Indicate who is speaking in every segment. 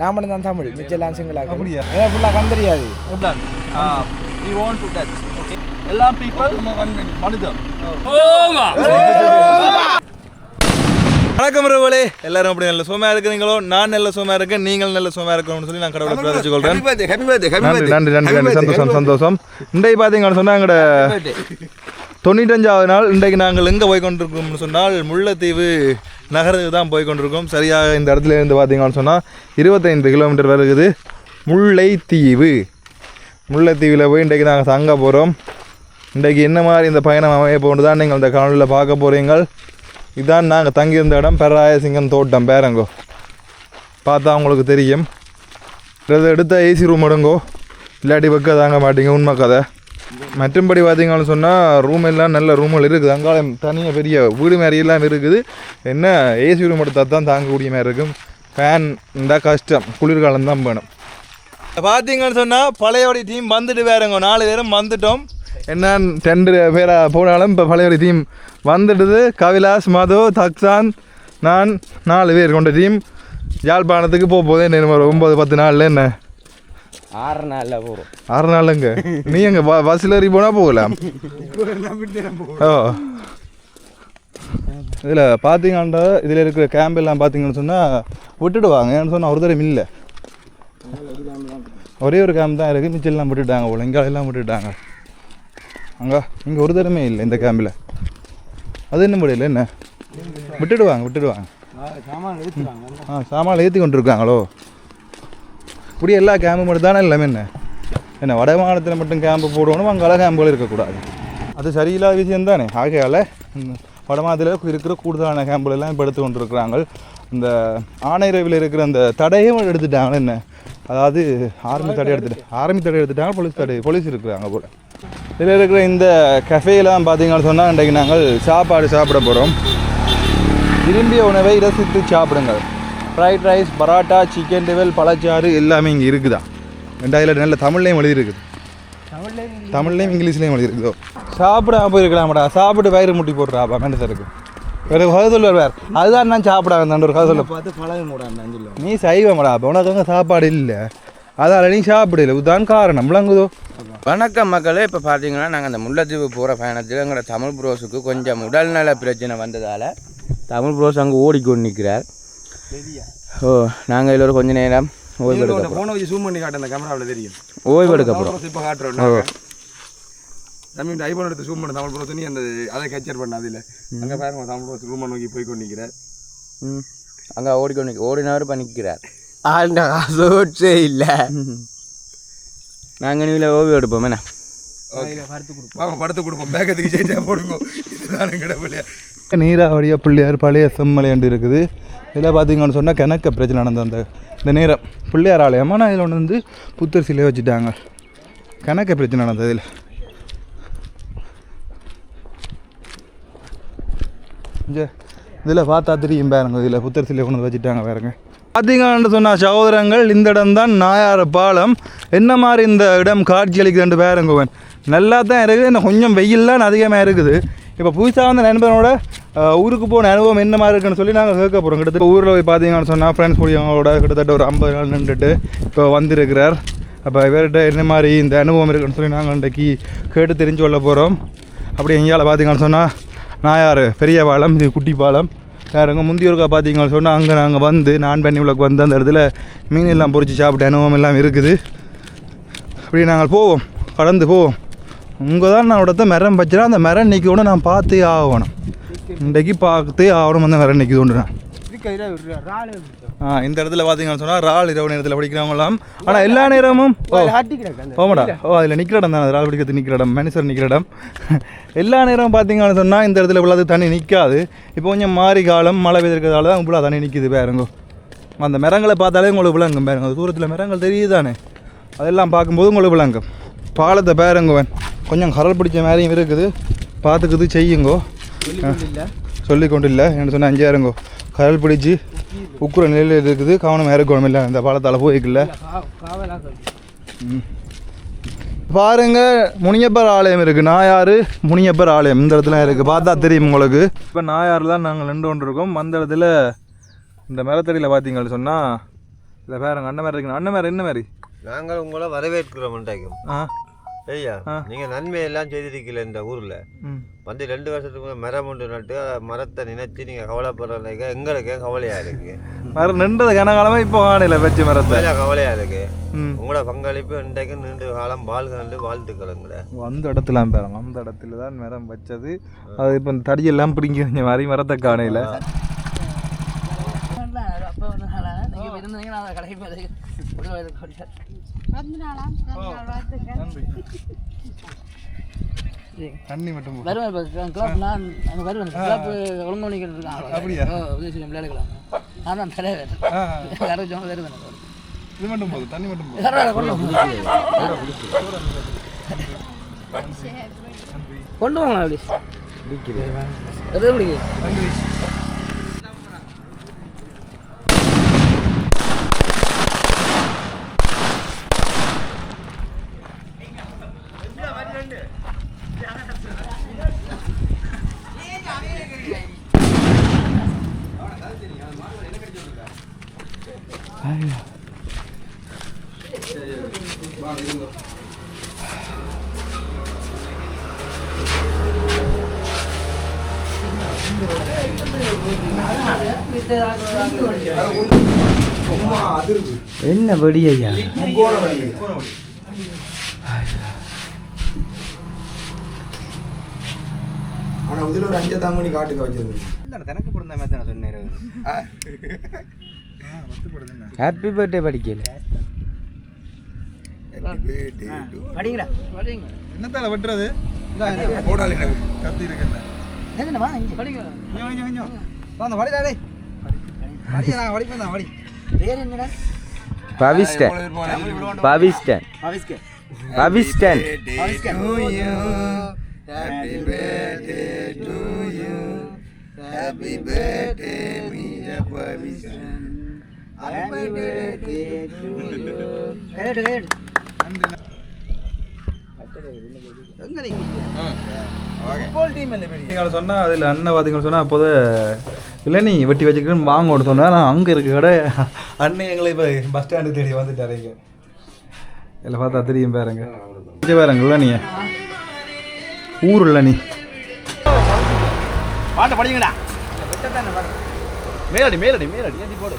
Speaker 1: நான் மட்டும் தான் தமிழ், மிச்செல்லாம் சிங்களாக. அப்படியா? ஏன் ஃபுல்லாக கந்தறியாது.
Speaker 2: We want to touch. Okay. எல்லா people மனிதம்.
Speaker 3: வணக்கம் ரவலே, எல்லாரும் அப்படி நல்ல சுகமாக இருக்கிறீங்களோ? நான் நல்ல சுகமாக இருக்கேன், நீங்கள் நல்ல சுகமாக இருக்கணும்னு சொல்லி நான் கடவுளை பிரார்த்திச்சு கொள்கிறேன். நன்றி, சந்தோஷம். இன்றைக்கு பார்த்தீங்கன்னு சொன்னால் எங்களோட 95வது நாள். இன்றைக்கு நாங்கள் எங்கே போய் கொண்டிருக்கோம்னு சொன்னால் முல்லைத்தீவு நகருக்கு தான் போய் கொண்டிருக்கோம். சரியாக இந்த இடத்துல இருந்து பார்த்தீங்கன்னு சொன்னால் 25 கிலோமீட்டர் வருகிறது முல்லைத்தீவு. முல்லைத்தீவில் போய் இன்றைக்கு நாங்கள் தங்க போகிறோம். இன்றைக்கு என்ன மாதிரி இந்த பயணம் அமைய போன்று தான் நீங்கள் இந்த காணொலியில் பார்க்க போகிறீங்கள். இதுதான் நாங்கள் தங்கியிருந்த இடம், பெராயசிங்கன் தோட்டம் பேரங்கோ. பார்த்தா உங்களுக்கு தெரியும். இதை எடுத்த ஏசி ரூம் எடுங்கோ, இல்லாட்டி வைக்க தாங்க மாட்டீங்க, உண்மை கதை. மற்றும்படி பார்த்தீங்கன்னு சொன்னால் ரூம் எல்லாம் நல்ல ரூம்கள் இருக்குது. அங்காலம் தனியாக பெரிய வீடு மாதிரி எல்லாம் இருக்குது. என்ன ஏசி ரூம் எடுத்தால் தான் தாங்கக்கூடிய மாதிரி இருக்கும். ஃபேன் இருந்தால் கஷ்டம், குளிர்காலம் தான் வேணும். பார்த்தீங்கன்னு சொன்னால் பழையோடி டீம் வந்துட்டு வேறுங்க, 4 பேரும் வந்துட்டோம். என்ன 2 பேராக போனாலும் இப்போ பழையோடி டீம் வந்துடுது. கவிலாஸ், மது, தக்சான், நான் 4 பேர் கொண்ட டீம் யாழ்ப்பாணத்துக்கு போகுது. என்ன 9-10 நாளில் என்ன
Speaker 1: 6 நாளில் போகிறோம்.
Speaker 3: 6 நாளுங்க. நீ எங்கே பஸ்ஸில் ஏறி போனால் போகலாம். ஓ, இதில் பார்த்தீங்கன்னா இதில் இருக்கிற கேம்ப் எல்லாம் பார்த்தீங்கன்னு சொன்னால் விட்டுடுவாங்க. ஏன்னு சொன்னால் ஒரு தரம் இல்லை, ஒரே ஒரு கேம்ப் தான் இருக்குது. மிச்செல்லாம் விட்டுட்டாங்க போல, இங்கே எல்லாம் விட்டுட்டாங்க. அங்கே இங்கே ஒரு தரமே இல்லை இந்த கேம்பில். அது என்ன முடியல, என்ன விட்டுடுவாங்க. சாமான் ஏற்றி கொண்டு இருக்காங்களோ? இப்படி எல்லா கேம்பு மட்டும் தானே எல்லாமே. என்ன வட மாநிலத்தில் மட்டும் கேம்பு போடணும், அங்கே கேம்புகள் இருக்கக்கூடாது. அது சரியில்லாத விஷயம் தானே. ஆகையால் வட மாநிலத்தில் இருக்கிற கூடுதலான கேம்புகள் எல்லாம் இப்போ எடுத்து கொண்டு இருக்கிறாங்க. இந்த ஆணையரவில் இருக்கிற அந்த தடையும் எடுத்துட்டாங்க. என்ன அதாவது ஆர்மி தடை எடுத்துட்டாங்க, போலீஸ் இருக்கிறாங்க போல். இதில் இருக்கிற இந்த கஃபேலாம் பார்த்தீங்கன்னு சொன்னால் இன்றைக்கு நாங்கள் சாப்பாடு சாப்பிட போகிறோம். விரும்பிய உணவை ரசித்து சாப்பிடுங்கள். ஃப்ரைட் ரைஸ், பரோட்டா, சிக்கன் டிவல், பழச்சாறு எல்லாமே இங்கே இருக்குதா. ரெண்டாயிரம் நல்ல தமிழ்லேயும் எழுதியிருக்குது, தமிழ்லேயும் இங்கிலீஷ்லேயும் எழுதியிருக்குதோ. சாப்பிடாம போயிருக்கலாம்டா, சாப்பிட்டு வயிறு முட்டி போடுறாப்பா மெண்டருக்கு. வேறு கதை சொல்லுவார் வேறு, அதுதான் நான் சாப்பிட வேண்டாம் ஒரு கதை சொல்ல பார்த்து பழக. நீ சைவமாடா, அப்போ உனக்கு அங்கே சாப்பாடு இல்லை, அதால் நீ சாப்பிடல. இதுதான் காரணம் விளங்குதோ.
Speaker 4: வணக்கம் மக்களே. இப்போ பார்த்தீங்கன்னா நாங்கள் அந்த முல்லைத்தீவு போகிற பயணத்தில் எங்களோட தமிழ் ப்ரோஸுக்கு கொஞ்சம் உடல்நல பிரச்சனை வந்ததால் தமிழ் ப்ரோஸ் அங்கே ஓடிக்கொண்டு நிற்கிறார். ஓ, நாங்கள் இதில் கொஞ்சம் நேரம் ஓய்வு எடுக்க
Speaker 1: ஃபோனை வச்சு ஜூம் பண்ணி காட்டுற கேமராவில் தெரியும்.
Speaker 4: ஓய்வு எடுக்க போகிறோம்.
Speaker 1: இப்போ காட்டுறோம் நம்ம ஐபோன் எடுத்து ஜூம் பண்ண தமிழ் ப்ரோஸ். நீ அந்த அதை கேப்சர் பண்ண அதில் அங்கே பாருங்க தமிழ் ப்ரோஸ் ரூமை நோக்கி போய் கொண்டு நிற்கிறார்.
Speaker 4: அங்கே ஓடினவர் பண்ணிக்கிறார்.
Speaker 1: ஆண்டே இல்லை.
Speaker 4: நாங்கள் நீவில் ஓய்வு எடுப்போம். என்ன
Speaker 1: படுத்து கொடுப்போம், பேக்கத்துக்கு சேஞ்சாக போடுங்க. இதுதான் கிடப்பில்லையா.
Speaker 3: நீராவடியாக பிள்ளையார் பழைய செம்மலையாண்டு இருக்குது. இதில் பார்த்தீங்கன்னு சொன்னால் கிணக்க பிரச்சனை நடந்த இந்த நேரம் பிள்ளையார் ஆலயம். ஆனால் இதில் ஒன்று வந்து புத்தர் சிலையை வச்சுட்டாங்க. கிணக்க பிரச்சனை நடந்தது. இதில் பார்த்தா தெரியும் பாருங்க, இதில் புத்தர் சிலையை கொண்டு வச்சுட்டாங்க பாருங்க. பார்த்தீங்கன்னு சொன்னால் சகோதரங்கள், இந்த இடம் தான் நாயாறு பாலம். என்ன மாதிரி இந்த இடம் காட்சி அளிக்குதுன்னு பாருங்கவன். நல்லா தான் இருக்குது, இன்னும் கொஞ்சம் வெயில்லாம் அதிகமாக இருக்குது. இப்போ புதுசாக வந்து நண்பனோட ஊருக்கு போன அனுபவம் என்ன மாதிரி இருக்குன்னு சொல்லி நாங்கள் கேட்க போகிறோம். கிட்டத்தட்ட ஊரில் போய் பார்த்தீங்கன்னு சொன்னால் ஃப்ரெண்ட்ஸ் கூடியவங்களோட கிட்டத்தட்ட ஒரு 50 நாள் நின்றுட்டு இப்போ வந்திருக்கிறார். அப்போ இவர்கிட்ட என்ன மாதிரி இந்த அனுபவம் இருக்குன்னு சொல்லி நாங்கள் இன்றைக்கி கேட்டு தெரிஞ்சு கொள்ள போகிறோம். அப்படி எங்கேயால் பார்த்தீங்கன்னு சொன்னால் நாயாறு பெரிய பாலம், இது குட்டி பாலம். வேறுங்க முந்தியூருக்கா பார்த்தீங்கன்னு சொன்னால் அங்கே நாங்கள் வந்து நான் பண்ணி உள்ளக்கு வந்து அந்த இடத்துல மீன் எல்லாம் பொறிச்சு சாப்பிட்ட அனுபவம் எல்லாம் இருக்குது. அப்படி நாங்கள் போவோம், கடந்து போவோம். உங்கள் தான் நான் இடத்த மரம் வச்சுனா அந்த மரம் நிற்கணும், நான் பார்த்தே ஆகணும். இன்றைக்கு பார்த்தே ஆகணும் அந்த மரம் நிற்கிது நான். இந்த இடத்துல பார்த்தீங்கன்னு சொன்னால் ராள் இரவு நேரத்தில் படிக்கிறவங்களாம். ஆனால் எல்லா நேரமும் போமாடா. அதில் நிற்கிற இடம் தான், ராள் பிடிக்கிறது நிற்கிற இடம், மனுஷர் நிற்கிற இடம். எல்லா நேரமும் பார்த்தீங்கன்னு சொன்னால் இந்த இடத்துல இவ்வளோ தண்ணி நிற்காது. இப்போ கொஞ்சம் மாறி காலம் மழை பெய்திருக்கிறதால தான் இவ்வளோ தண்ணி நிற்கிது பாருங்கோ. அந்த மரங்களை பார்த்தாலே உங்களுக்கு விளங்கும் பாருங்க. தூரத்தில் மரங்கள் தெரியுதானே, அதெல்லாம் பார்க்கும்போது உங்களுக்கு விளங்கும். பாலத்தை பாருங்கவன் கொஞ்சம் கரல் பிடிச்ச மாதிரியும் இருக்குது, பார்த்துக்குது செய்யுங்கோ. சொல்லிக்கொண்டு இல்லை என்ன சொன்னால் 5 இருங்கோ கரல் பிடிச்சி உக்குற நிலையில் இருக்குது. கவனம் இருக்கணும் இல்லை இந்த பாலத்தால் போய்க்கல. பாருங்க, முனியப்பர் ஆலயம் இருக்குது. நாயாறு முனியப்பர் ஆலயம் இந்த இடத்துல இருக்குது, பார்த்தா தெரியும் உங்களுக்கு. இப்போ நாயாறு தான் நாங்கள் நின்று கொண்டு இருக்கோம். அந்த இடத்துல இந்த மரத்தடியில் பார்த்தீங்கன்னு சொன்னால் இல்லை பாருங்க அண்ணன் மாதிரி இருக்கணும். அண்ணன் மாதிரி என்ன மாதிரி?
Speaker 5: நாங்கள் உங்களை வரவேற்கிறோம் டைக்கும்.
Speaker 3: ஆ
Speaker 5: ஐயா நீங்கள் நன்மையெல்லாம் செய்திருக்கீங்கள இந்த ஊரில் வந்து 2 வருஷத்துக்கு மரம் ஒன்று நட்டு மரத்தை நினைச்சு நீங்கள் கவலைப்படுறதுக்கு எங்களுக்கே கவலையாக இருக்கு.
Speaker 3: மரம் நின்றது கனகாலமாக இப்போ காணையில் வச்சு மரத்தை
Speaker 5: கவலையாக இருக்கு. உங்களோட பங்களிப்பு இன்றைக்கு நீண்ட காலம் வாழ்க வாழ்த்துக்களுங்கிற
Speaker 3: அந்த இடத்துல பாருங்க, அந்த இடத்துல தான் மரம் வச்சது. அது இப்போ இந்த தடியெல்லாம் பிடிங்க மாதிரி மரத்தை காணையில். தண்ணி மட்டும் அப்படியா? இது மட்டும் போதும், தண்ணி மட்டும்
Speaker 2: கொண்டு வாங்க அப்படி
Speaker 4: என்ன படி ஐயா?
Speaker 1: ஆனால் இதில் ஒரு 5 தாமணி காட்டுக்க வச்சிருந்தேன்.
Speaker 4: தனக்கு பிறந்த மாதிரி தானே சொன்னேன். ஹாப்பி பர்த்டே படிக்கல
Speaker 2: படிங்களா?
Speaker 3: என்னத்தால வெட்டுறது?
Speaker 1: போடாது எனக்கு
Speaker 3: கத்தி இருக்குல்ல.
Speaker 1: Happy birthday to you. Happy birthday, Mira Pavistan. Happy birthday to you.
Speaker 3: சொன்னால் அதில் அண்ணன் பார்த்தீங்கன்னு சொன்னால் அப்போது இல்லை நீ வெட்டி வச்சுக்கணும்னு வாங்கன்னு சொன்னால் நான் அங்கே இருக்க கடை அண்ணன் எங்களை இப்போ பஸ் ஸ்டாண்டு தேடி வந்துட்டாருங்க. இதில் பார்த்தா தெரியும் பாருங்க, பாருங்கல்ல நீ ஊர் இல்லை நீ
Speaker 2: பாட்டை படிங்கடா. மேலடி மேலடி மேலடி ஏந்தி போடு.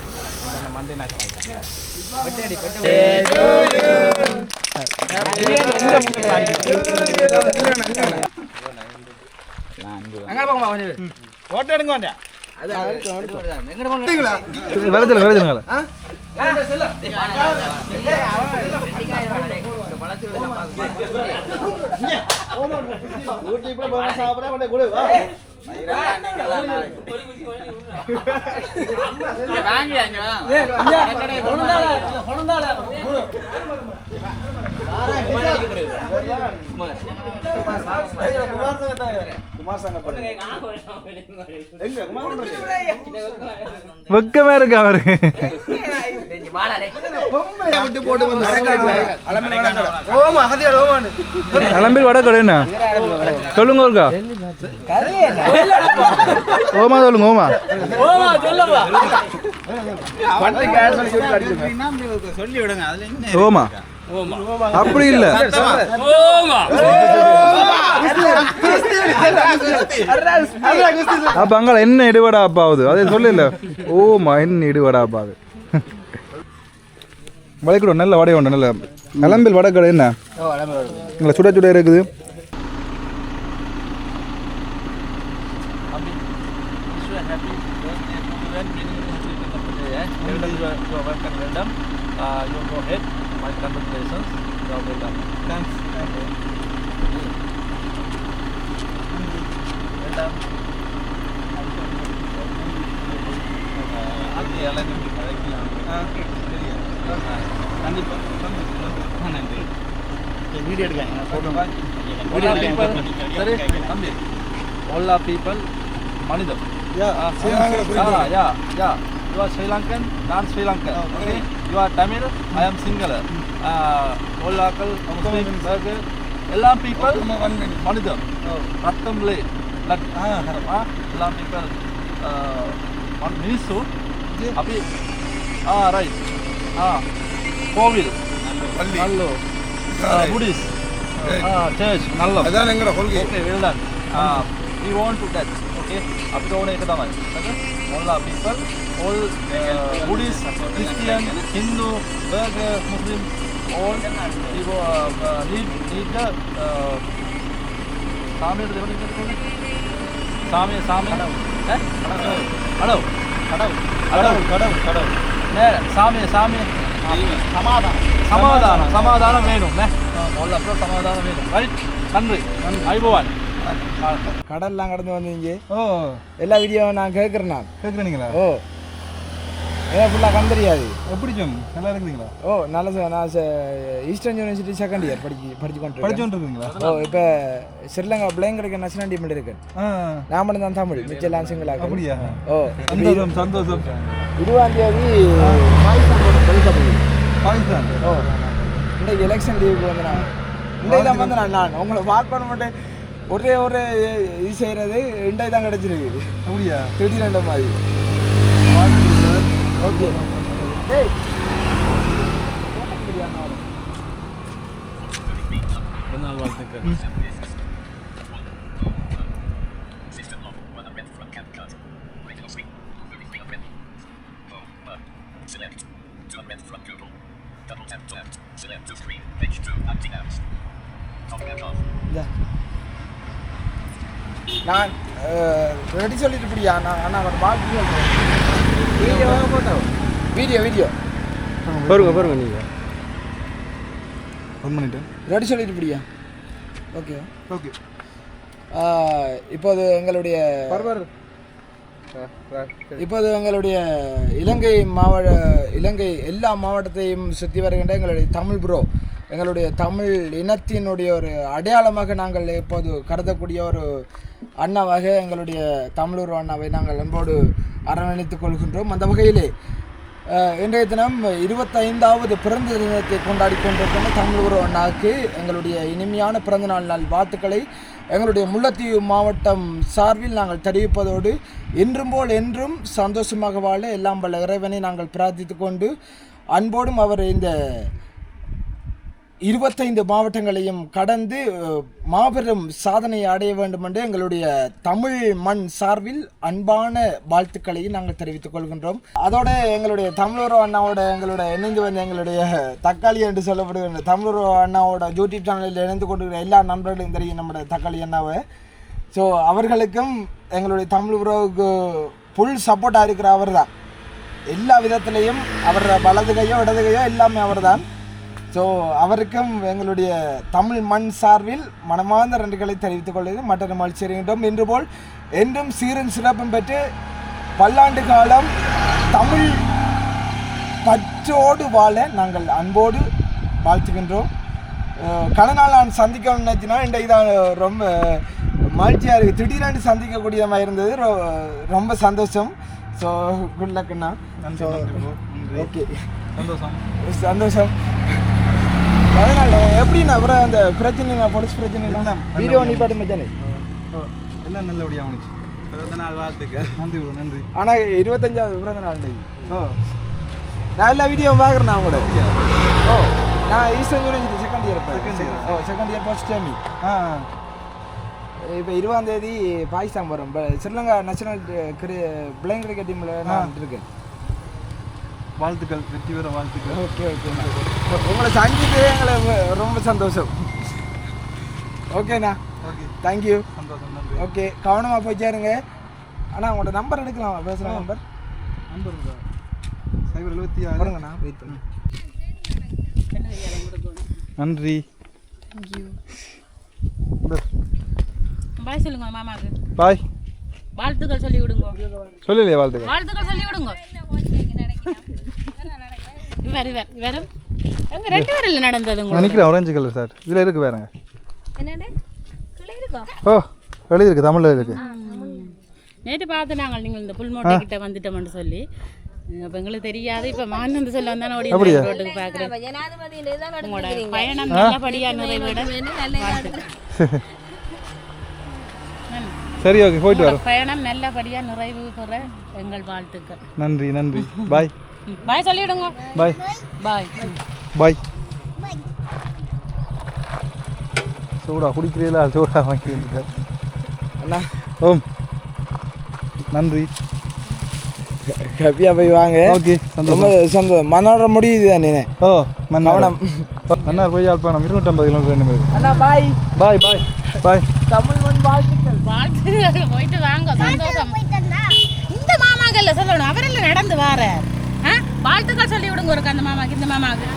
Speaker 2: போட்டோ எடுங்க வேண்டாம்.
Speaker 3: விளைச்சல விளைச்சல வெக்கமே இருக்கா அவரு. கிளம்பி வட கடை என்ன சொல்லுங்க இருக்கா? ஓமா சொல்லுங்க ஓமா. ஓமா அப்படி இல்ல, அப்ப அங்க என்ன இடுவடா அப்பாவுது அதே சொல்லல. ஓமா என்ன இடுவடா அப்பாது வளைக்கூட நல்ல வடை உண்டு. நல்ல கிளம்பில் வடை கடை என்ன இல்லை சுட சுட இருக்குது.
Speaker 2: You go ahead. My congratulations. You are well done. Thanks. Well done. All are people, Manidam. Yeah. You are Sri Lankan, non-Sri Lankan. Okay. You are Tamil, I am singular. All local, Muslim, Burger. All people, Manidam. Rattam Le. All people, Minisu. Right. கோவில்
Speaker 1: பள்ளி
Speaker 2: நல்லோ Buddhist search நல்லோ
Speaker 1: அதான் எங்கட கொள்கை.
Speaker 2: Okay, well done. We want to touch. Okay, අපිට ඕන එක තමයි. හරිද? all are people, all Buddhist, Christian, Hindu, Burger, Muslim, all people need the සාමයට දෙවන එකට කොහොමද? සාමය ඈ? කඩව. නෑ සාමය සමාදාන வேணும் නේ. all අපිට සමාදාන வேணும். right? நன்றி. අයිබෝවන්.
Speaker 6: கடல்லாம் கடந்து வந்தீங்க
Speaker 3: ஓ
Speaker 6: எல்லா வீடியோவும் நான் கேட்குறேன் நான்
Speaker 3: கேட்குறீங்களா?
Speaker 6: ஓ எனக்கு ஃபுல்லாக கண் தெரியாது.
Speaker 3: எப்படி ஜம் நல்லா இருக்குங்களா?
Speaker 6: ஓ நல்ல நான் ஈஸ்டர்ன் யூனிவர்சிட்டி செகண்ட் இயர் படிச்சுக்கொண்டு
Speaker 3: படிச்சுட்டுருக்கீங்களா?
Speaker 6: ஓ இப்போ ஸ்ரீலங்கா பிள்ளைங்களுக்கு நேஷனல் டீம் இருக்கேன். நான் மட்டும் தான் தமிழ், மிச்செல்லாம் சிங்களாக.
Speaker 3: அப்படியா?
Speaker 6: ஓ
Speaker 3: சந்தோஷம்
Speaker 6: 20ஆம் தேதி
Speaker 3: பாகிஸ்தான்.
Speaker 6: ஓ இன்றைக்கு எலெக்ஷன் லீவுக்கு வந்து நான் இன்றைக்கு தான் வந்து நான் உங்களை வாக் பண்ண மாட்டேன். ஒரே இது செய்கிறது இன்றைக்கு தான் கிடச்சிருக்கு.
Speaker 3: அப்படியா?
Speaker 6: திடீரென்ற மாதிரி. ஓகே டேய்
Speaker 2: பிறந்தநாள் வாழ்த்துக்கள்.
Speaker 6: நான் ரெடி சொல்லிட்டு இப்படியா நான் ஆனால் அவர் வாழ்த்து சொல்கிறேன். வீடியோவாக போட்டோம். வீடியோ
Speaker 3: பாருங்க நீங்கள் 1 மினிட்
Speaker 6: ரெடி சொல்லிட்டு இப்படியா. Okay
Speaker 3: okay.
Speaker 6: இப்போது எங்களுடைய இலங்கை எல்லா மாவட்டத்தையும் சுற்றி வருகின்ற எங்களுடைய தமிழ் ப்ரோ, எங்களுடைய தமிழ் இனத்தினுடைய ஒரு அடையாளமாக நாங்கள் இப்போது கருதக்கூடிய ஒரு அண்ணாவாக எங்களுடைய தமிழூர் அண்ணாவை நாங்கள் அன்போடு அரவணைத்துக் கொள்கின்றோம். அந்த வகையிலே இன்றைய தினம் 25வது பிறந்த தினத்தை கொண்டாடி கொண்டிருக்கின்ற தமிழூர் அண்ணாவுக்கு எங்களுடைய இனிமையான பிறந்தநாள் நாள் வாழ்த்துக்களை எங்களுடைய முல்லைத்தீவு மாவட்டம் சார்பில் நாங்கள் தெரிவிப்பதோடு இன்றும் போல் என்றும் சந்தோஷமாக வாழ எல்லாம் வல்ல இறைவனை நாங்கள் பிரார்த்தித்து கொண்டு அன்போடும் அவர் இந்த 25 மாவட்டங்களையும் கடந்து மாபெரும் சாதனையை அடைய வேண்டும் என்று எங்களுடைய தமிழ் மண் சார்பில் அன்பான வாழ்த்துக்களையும் நாங்கள் தெரிவித்துக் கொள்கின்றோம். அதோட எங்களுடைய தமிழூர் அண்ணாவோட இணைந்து வந்த எங்களுடைய தக்காளி என்று சொல்லப்படுகின்ற தமிழூர் அண்ணாவோட யூடியூப் சேனலில் இணைந்து கொண்டிருக்கிற எல்லா நண்பர்களும் தெரியும் நம்முடைய தக்காளி அண்ணாவை. ஸோ அவர்களுக்கும் எங்களுடைய தமிழ் உறவுக்கு ஃபுல் சப்போர்ட்டாக இருக்கிற அவர் தான். எல்லா விதத்திலையும் அவர் வலது கையோ இடது கையோ எல்லாமே அவர் தான். ஸோ அவருக்கும் எங்களுடைய தமிழ் மண் சார்பில் மனமார்ந்த நன்றிகளை தெரிவித்துக் கொள்வது மற்ற மகிழ்ச்சி அறிகின்றோம். இன்று போல் என்றும் சீரும் சிறப்பும் பெற்று பல்லாண்டு காலம் தமிழ் பற்றோடு வாழ நாங்கள் அன்போடு வாழ்த்துகின்றோம். கடனால் நான் சந்திக்கணும்னு நினச்சினா இன்றைக்கு தான் ரொம்ப மகிழ்ச்சியாக இருக்குது. திடீரென்று சந்திக்கக்கூடிய மாதிரி இருந்தது. ரொம்ப சந்தோஷம். So good லக்குண்ணா. ஓகே சந்தோஷம். அதனால் எப்படிண்ணா அப்புறம் அந்த பிரச்சனை பொலிஸ் பிரச்சனை வீடியோ நீ பாட்டு மச்சானே
Speaker 3: எல்லாம் நல்லபடியாக ஆகணுச்சு. பிறந்த நாள் வாழ்த்துக்கள். நன்றி ப்ரோ, நன்றி.
Speaker 6: ஆனால் 25வது பிறந்த நாள் ஓ நான் எல்லா வீடியோவும் பார்க்குறேன் நான் கூட. ஓ நான் eastern university second year second year first time. இப்போ 20ஆம் தேதி பாகிஸ்தான் வரும். ஸ்ரீலங்கா நேஷனல் பிள்ளைங்க கிரிக்கெட் டீமில் நான் இருக்கேன்.
Speaker 3: வாழ்த்துக்கள், வெற்றி பெற வாழ்த்துக்கள்.
Speaker 6: ஓகே உங்களை சந்தித்து எங்களை ரொம்ப சந்தோஷம். ஓகேண்ணா. Okay thank you.
Speaker 3: சந்தோஷம், நன்றி.
Speaker 6: ஓகே கவனமாக போய் சேருங்க. ஆனால் உங்களோட நம்பர் எடுக்கலாமா? பேசுகிற நம்பர்
Speaker 3: 076
Speaker 6: பாருங்கண்ணா. வெயிட் பண்ணு.
Speaker 3: நன்றி.
Speaker 7: பாய் சொல்லுங்க மாமாக்கு.
Speaker 3: பாய்.
Speaker 7: வாழ்த்துக்கள் சொல்லி விடுங்க.
Speaker 3: சொல்லலையே வாழ்த்துக்கள்.
Speaker 7: வாழ்த்துக்கள் சொல்லி விடுங்க. வேற எங்க 2 பேர்ல நடந்தது உங்களுக்கு?
Speaker 3: நினைக்கிறேன் ஆரஞ்சு கலர் சார். இதில் இருக்கு வேறங்க.
Speaker 7: என்னடே கிளை இருக்கா?
Speaker 3: ஓ எழுதி இருக்கு, தமிழில் இருக்கு.
Speaker 7: நேற்று பார்த்து நாங்கள் நீங்கள் இந்த புல்மோட்டை கிட்ட வந்துட்டோம்னு சொல்லி அப்போ எங்களுக்கு தெரியாது. இப்போ மான் வந்து சொல்ல வந்தானே ஓடி ரோட்டுக்கு பார்க்குறேன். உங்களோட பயணம் நல்லபடியாக நிறைவேற
Speaker 3: சரி, ஓகே போயிட்டு வரோம்.
Speaker 7: பயணம் நல்லபடியாக நிறைவு பெற எங்கள் வாழ்த்துக்கள்.
Speaker 3: நன்றி, நன்றி. பாய்.
Speaker 7: பாய் சொல்லிவிடுங்க.
Speaker 3: பாய்
Speaker 7: பாய்.
Speaker 3: பாய். சூடா குடிக்கிறீங்களா? சூடா வாங்கிட்டு
Speaker 6: அண்ணா
Speaker 3: ஓம் நன்றி.
Speaker 6: ஹாப்பியாக போய் வாங்க.
Speaker 3: ஓகே
Speaker 6: ரொம்ப சந்தோஷம். மனோட முடியுது தானே.
Speaker 3: ஓ மன்னார் மன்னார் போய் யாழ்ப்பாணம் 250 கிலோமீட்டர் ரெண்டு பேர்.
Speaker 6: அண்ணா பாய்
Speaker 3: பாய் பாய் பாய்.
Speaker 6: தமிழ் மண் வாழ்த்துக்கள்.
Speaker 7: வாழ்த்துக்கள். போயிட்டு வாங்க. சந்தோஷம். இந்த மாமாக்கல்ல சொல்லணும். அவரெல்லாம் நடந்து வார வாழ்த்துக்கள் சொல்லி விடுங்க. ஒரு அந்த மாமாக்கு இந்த மாமாவுக்கு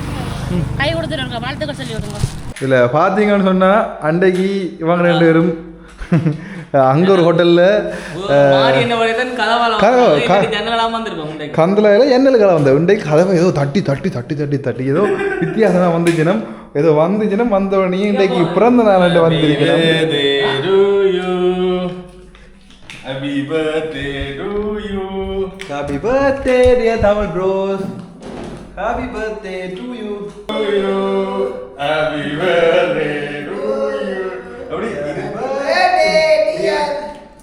Speaker 7: கை கொடுத்துருங்க. வாழ்த்துக்கள் சொல்லி விடுங்க.
Speaker 3: இல்லை பார்த்தீங்கன்னு சொன்னால் அன்றைக்கு இவங்க 2 பேரும் அங்கே ஒரு ஹோட்டலில் கந்தலையில் எண்ணெயில் கதை வந்தேன். இன்றைக்கு கதவை ஏதோ தட்டி தட்டி தட்டி தட்டி தட்டி ஏதோ வித்தியாசமாக வந்துச்சுனம் ஏதோ வந்துச்சுனம் வந்தவனே இன்றைக்கு பிறந்த நாள் வந்திருக்கிறேன். Happy birthday dear Tamil bros. Happy birthday to you. Happy birthday to you.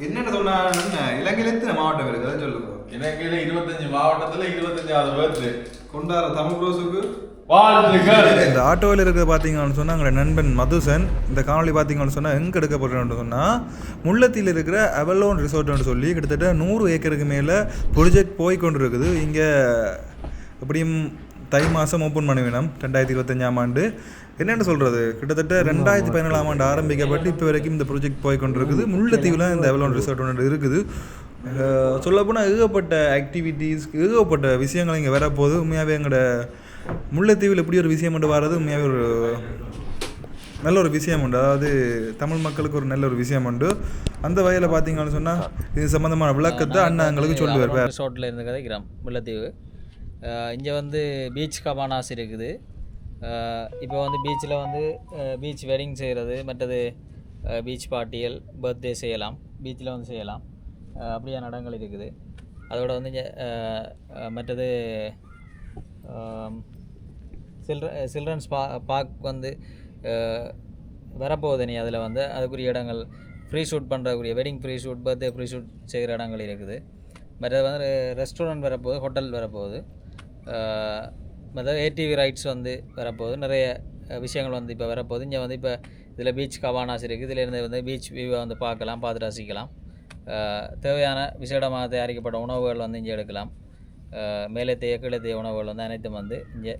Speaker 3: என்னென்ன சொன்னா இலங்கையில எத்தனை மாவட்டம் இருக்கு அதை சொல்லுங்க.
Speaker 2: இலங்கையில 25 மாவட்டத்துல 25வது பர்த்டே
Speaker 3: கொண்டாட தமிழ் ப்ரோஸுக்கு
Speaker 2: வாழ்த்துக்கள்.
Speaker 3: இந்த ஆட்டோவில் இருக்கிற பார்த்தீங்கன்னு சொன்னால் எங்களோட நண்பன் மதுசன் இந்த காணொலி பார்த்தீங்கன்னு சொன்னால் எங்கே எடுக்கப்படுறோன்னு சொன்னால் முல்லைத்தீவில் இருக்கிற அவலோன் ரிசோர்ட்னு சொல்லி கிட்டத்தட்ட 100 ஏக்கருக்கு மேலே ப்ரொஜெக்ட் போய் கொண்டு இருக்குது. இங்கே எப்படியும் தை மாதம் ஓப்பன் பண்ண வேணும் 2025ஆம் ஆண்டு. என்னென்னு சொல்கிறது கிட்டத்தட்ட 2017ஆம் ஆண்டு ஆரம்பிக்கப்பட்டு இப்போ வரைக்கும் இந்த ப்ராஜெக்ட் போய் கொண்டு இருக்குது. முல்லைத்தீவில் இந்த அவலோன் ரிசோர்ட் ஒன்று இருக்குது. சொல்லப்போனால் ஏகப்பட்ட ஆக்டிவிட்டீஸ் ஏகப்பட்ட விஷயங்கள் இங்கே வரப்போகுது. உண்மையாகவே எங்களோட முல்லைத்தீவில் எப்படி ஒரு விஷயம் கொண்டு வர்றது உண்மையாகவே ஒரு நல்ல ஒரு விஷயம் உண்டு. அதாவது தமிழ் மக்களுக்கு ஒரு நல்ல ஒரு விஷயம் உண்டு. அந்த வகையில் பார்த்தீங்கன்னு சொன்னால் இது சம்மந்தமான விளக்கத்தை அண்ணா எங்களுக்கு சொல்லுவார்.
Speaker 8: ரிசோர்ட்டில் இருந்து கதைக்கிறோம் முல்லைத்தீவு. இங்கே வந்து பீச் கபானாஸ் இருக்குது. இப்போ வந்து பீச்சில் வந்து பீச் வெட்டிங் செய்கிறது, மற்றது பீச் பார்ட்டிகள் பர்த்டே செய்யலாம், பீச்சில் வந்து செய்யலாம். அப்படியான இடங்கள் இருக்குது. அதோட வந்து மற்றது சில்ட்ரன்ஸ் பார்க் வந்து வரப்போகுது. நீ அதில் வந்து அதுக்குரிய இடங்கள் ஃப்ரீ ஷூட் பண்ணுறக்கூடிய wedding pre shoot birthday pre shoot செய்கிற இடங்கள் இருக்குது. மற்றது வந்து ரெஸ்டாரண்ட் வரப்போகுது, ஹோட்டல் வரப்போகுது, மற்றது ஏடிவி ரைட்ஸ் வந்து வரப்போகுது. நிறைய விஷயங்கள் வந்து இப்போ வரப்போகுது. இங்கே வந்து இப்போ இதில் பீச் கபானாஸ் இருக்குது. இதிலேருந்து வந்து பீச் வியூவை வந்து பார்க்கலாம், பார்த்து ரசிக்கலாம். தேவையான விசேடமாக தயாரிக்கப்பட்ட உணவுகள் வந்து இங்கே எடுக்கலாம். மேலத்தைய கீழத்தைய உணவுகள் வந்து அனைத்தும் வந்து இங்கே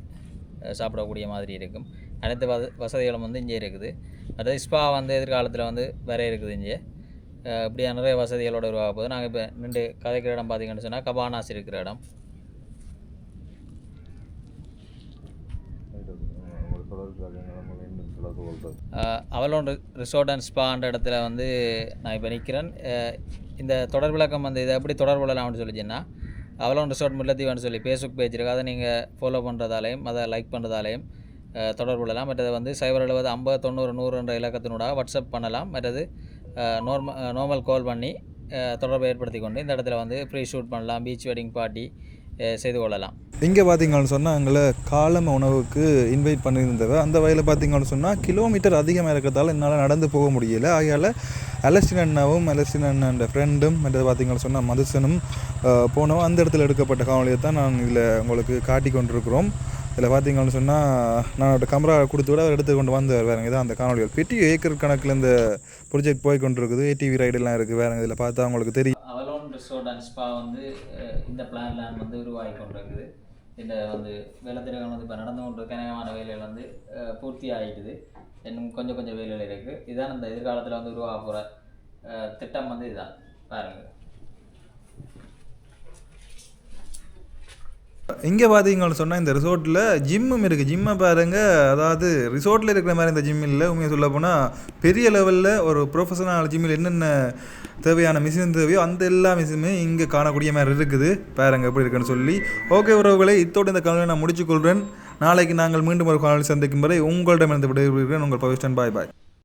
Speaker 8: சாப்பிடக்கூடிய மாதிரி இருக்கும். அனைத்து வசதிகளும் வந்து இங்கே இருக்குது. மற்றது ஸ்பா வந்து எதிர்காலத்தில் வந்து வேற இருக்குது. இங்கே இப்படியா நிறைய வசதிகளோடு உருவாக போகுது. நாங்கள் இப்போ நின்று கதைக்கிற இடம் பார்த்திங்கன்னு சொன்னால் கபானாஸ் இருக்கிற இடம். அவலோன் ரிசோர்ட் அண்ட் ஸ்பான்ற இடத்துல வந்து நான் இப்போ நிற்கிறேன். இந்த தொடர் விளக்கம் வந்து இதை எப்படி தொடர்பு கொள்ளலாம்னு சொல்லிச்சுன்னா அவலோன் ரிசோர்ட் முல்லைத்தீவுன்னு சொல்லி ஃபேஸ்புக் பேஜ் இருக்குது. அதை நீங்கள் ஃபாலோ பண்ணுறதாலையும் அதை லைக் பண்ணுறதாலையும் தொடர்பு கொள்ளலாம். மற்றது வந்து 070 50 90 100 என்ற இலக்கத்தினூடாக வாட்ஸ்அப் பண்ணலாம். மற்றது நார்மல் கால் பண்ணி தொடர்பை ஏற்படுத்தி கொண்டு இந்த இடத்துல வந்து ஃப்ரீ ஷூட் பண்ணலாம், பீச் வெட்டிங் பார்ட்டி செய்து கொள்ளலாம்.
Speaker 3: இங்கே பார்த்தீங்கன்னு சொன்னால் எங்களை காலம உணவுக்கு இன்வைட் பண்ணியிருந்தவ. அந்த வகையில் பார்த்தீங்கன்னு சொன்னால் கிலோமீட்டர் அதிகமாக இருக்கிறதால என்னால் நடந்து போக முடியலை. ஆகையால் அலஸ்டின் அண்ணாவும் அலஸ்டின் அண்ணாண்ட ஃப்ரெண்டும் மற்றது பார்த்தீங்கன்னு சொன்னால் மதுசனும் போனோம். அந்த இடத்துல எடுக்கப்பட்ட காணொலியை தான் நான் இதில் உங்களுக்கு காட்டி கொண்டிருக்கிறோம். இதில் பார்த்தீங்கன்னு சொன்னால் நான் கேமரா கொடுத்து விட அவர் எடுத்து கொண்டு வந்து வேறுங்க இதான் அந்த காணொலிகள். பெட்டி ஏக்கர் கணக்கில் இந்த ப்ரொஜெக்ட் போய் கொண்டு இருக்குது. ஏடிவி ரைடெல்லாம் இருக்குது. வேறுங்க இதில் பார்த்தா அவங்களுக்கு தெரியும்.
Speaker 8: அவலோன் ரிசோர்ட் அண்ட் ஸ்பா வந்து இந்த பிளான்லாம் வந்து உருவாகி கொண்டிருக்குது. இந்த வந்து வேலைத்திறகம் வந்து இப்போ நடந்து கொண்டு கனகமான வேலைகள் வந்து பூர்த்தி ஆகிடுது. இன்னும் கொஞ்சம் கொஞ்சம் வேலைகள் இருக்குது. இதுதான் இந்த எதிர்காலத்தில் வந்து உருவாக போகிற திட்டம் வந்து இதுதான் பாருங்கள்.
Speaker 3: இங்கே பார்த்தீங்கன்னு சொன்னால் இந்த ரிசோர்ட்டில் ஜிம்மும் இருக்குது. ஜிம்மை பாருங்கள். அதாவது ரிசோர்ட்டில் இருக்கிற மாதிரி இந்த ஜிம் இல்லை. உண்மையாக சொல்ல போனால் பெரிய லெவலில் ஒரு ப்ரொஃபஷனல் ஜிம்மில் என்னென்ன தேவையான மிஷின் தேவையோ அந்த எல்லா மிஷினுமே இங்கே காணக்கூடிய மாதிரி இருக்குது. பாருங்கள் எப்படி இருக்குன்னு சொல்லி. ஓகே உறவுகளை, இத்தோடு இந்த காணொலியை நான் முடிச்சுக்கொள்கிறேன். நாளைக்கு நாங்கள் மீண்டும் ஒரு காணொலி சந்திக்கும் வரை உங்களிடமிருந்து விடைபெறுகிறேன். உங்கள் பவிஷ்டன். பாய் பாய்.